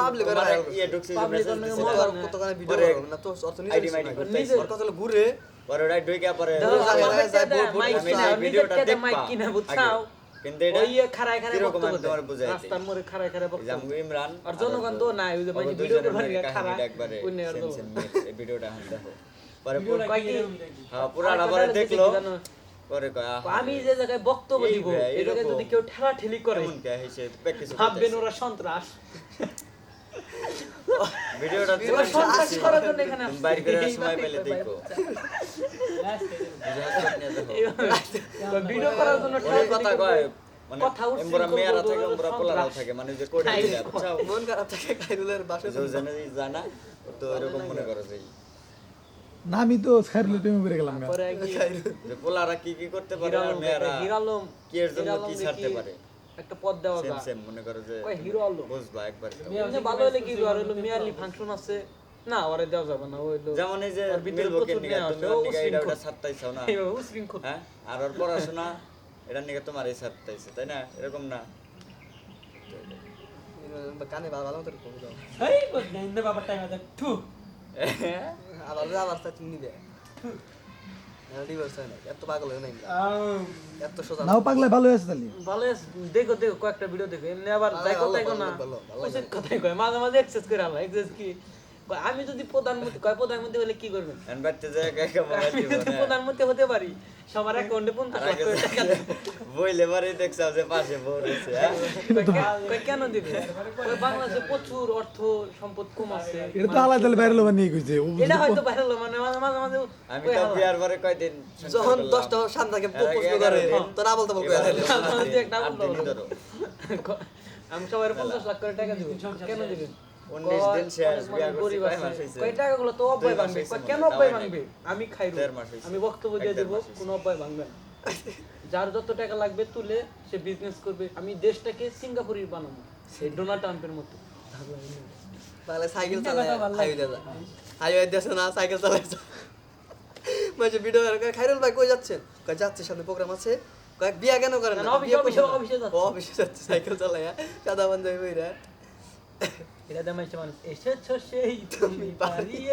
Public করে ইয়ে ঢুকছে Public মেসেজ অনেক দিছে মজা কত গানে ভিডিও করব না তো অর্থ আইডি নিজে মাইডি করতেছে ওর কথা হলো ঘুরে পরে ওটা ঢুকে পরে মাইক আমি কিনা এই ভিডিওটা ভিডিওটা দেখবা মাইক কিনা বুঝছাও কিন্তু এটা ওই খাড়ায় খাড়ায় কিরকম বক্তব্য আমি তোমার দেয়। বুঝাইছি। রাস্তার মোড়ে খাড়ায় খাড়ায় এই যে বক্তব্য আমগো ইমরান আর জনগণ তো নাই ওই যে মানে ভিডিও করবার খাড়া একবারে ওই নেয়ার সেম তো সেম এই ভিডিওটা আমি দেখো পরে কয়েকটি হ্যাঁ পুরাটা পরে দেখলো পরে কয় আমি যে জায়গায় বক্তব্য দিব এই জায়গায় যদি কেউ ঠেলা ঠেলি করে কেমন কে হইছে প্র্যাকটিস ভাববেন ওরা সন্ত্রাস ভিডিওটা ওরা সন্ত্রাস করার জন্য এখানে তুমি বাইরে করে সময় পেলে দেখো ভিডিও করার জন্য ওই কথা কয় মানে কথা উঠছে এমবরা মেয়ারা থাকে বলবো, এমবরা পোলারাও থাকে মানে যে কোড দিলে বুঝছো মন খারাপ থাকে খাইরুলের বাসা যে জানা তো এরকম মনে করো যে না আমি তো খাইরুলের প্রেমে পড়ে গেলাম গা। পরে যে পোলারা কি কি করতে পারে আর মেয়ারা হিরালম কি এর জন্য কি ছাড়তে পারে একটা পদ দেওয়া সেম যায় সেম মনে করো যে কয় হিরো আলো বুঝবা একবার এমনি ভালো হলে কি আর হলো মিয়ারলি ফাংশন আছে না ওরে দেওয়া যাবে না ওই লোক যেমন এই যে ওর ভিতরে মিলবো কে প্রচুর নিগা নেয়া তুমি আছে, ও ওর নিগা এটা উশৃঙ্খল। ওটা ছাড়তাইছাও না এই উশৃঙ্খল হ্যাঁ আর ওর পড়াশোনা এটা নিগা তোমার এই ছাড়তাইছে তাই না এরকম না কানে ভালো ভালো করে কম দাও এই বল না বাবা টাইম আছে থু আবার তাই তুমি নিবে ডিভোর্স হয় না এত পাগল হয় নাই এত সোজা নাও পাগলে ভালো আছে তাহলে ভালো আছে, দেখো দেখো কয়েকটা ভিডিও দেখো এমনি আবার যাই ভালো, কথাই কো না ভালো, ভালো, উচিত কথাই কয় মাঝে মাঝে এক্সেস করে আলা এক্সেস কি কয়, আমি যদি প্রধানমন্ত্রী কয় প্রধানমন্ত্রী হলে কি করবেন এন বাড়তে যায় কাকা মোবাইল আমি দিব যদি না প্রধানমন্ত্রী হতে পারি সবার অ্যাকাউন্টে 50 লাখ করে টাকা দেব। বইলে মারে দেখছাও যে পাশে বউ রয়েছে হ্যাঁ কয় কেন দিবে কয় বাংলাদেশে প্রচুর অর্থ সম্পদ কম আছে এটা তো আলাদা ভাইরাল বানিয়ে কইছে ও এটা হয়তো বাইরে হলো মানে মাঝে মাঝে মাঝে আমি কয় তো হালা। বিয়ার পরে কয়দিন যখন 10টা সামনে প্রপোজ করে তো না বলতে বলবে আমি সবাই 50 লাখ করে টাকা দিব কেন দিবেন 19 দিন শেষ বিয়া করছি গরিব কয় আছে। মাস হইছে কয় টাকাগুলো তো অব্যয় 2 মাস ভাঙবে হইছে কয় মনে কেন হয়, অব্যয় তাও ভাঙবে আমি খাইরু 1.5 মাস হইছে। আমি বক্তব্য দিয়ে 1.5 দেব মাস হইছে। কোনো অব্যয় ভাঙবে না যার যত টাকা লাগবে তুলে সে বিজনেস করবে আমি দেশটাকে সিঙ্গাপুরের বানাবো সেই ডোনাল্ড ট্রাম্পের মতো তাহলে সাইকেল চালায় হাইওয়ে দাদা হাইওয়ে দেশে না সাইকেল চালায় মানে ভিডিও করে খাইরুল ভাই কই যাচ্ছেন কই যাচ্ছে সামনে প্রোগ্রাম আছে কয়েক বিয়া কেন করেন না, না অফিসে, বিয়ে অফিসে, করবেন না? অফিসে যাচ্ছে। ও, অফিসে যাচ্ছে সাইকেল চালায় সাদা পাঞ্জাবি পইরা এটা দেমাইছে মানুষ এসেছো সেই তুমি পারিয়ে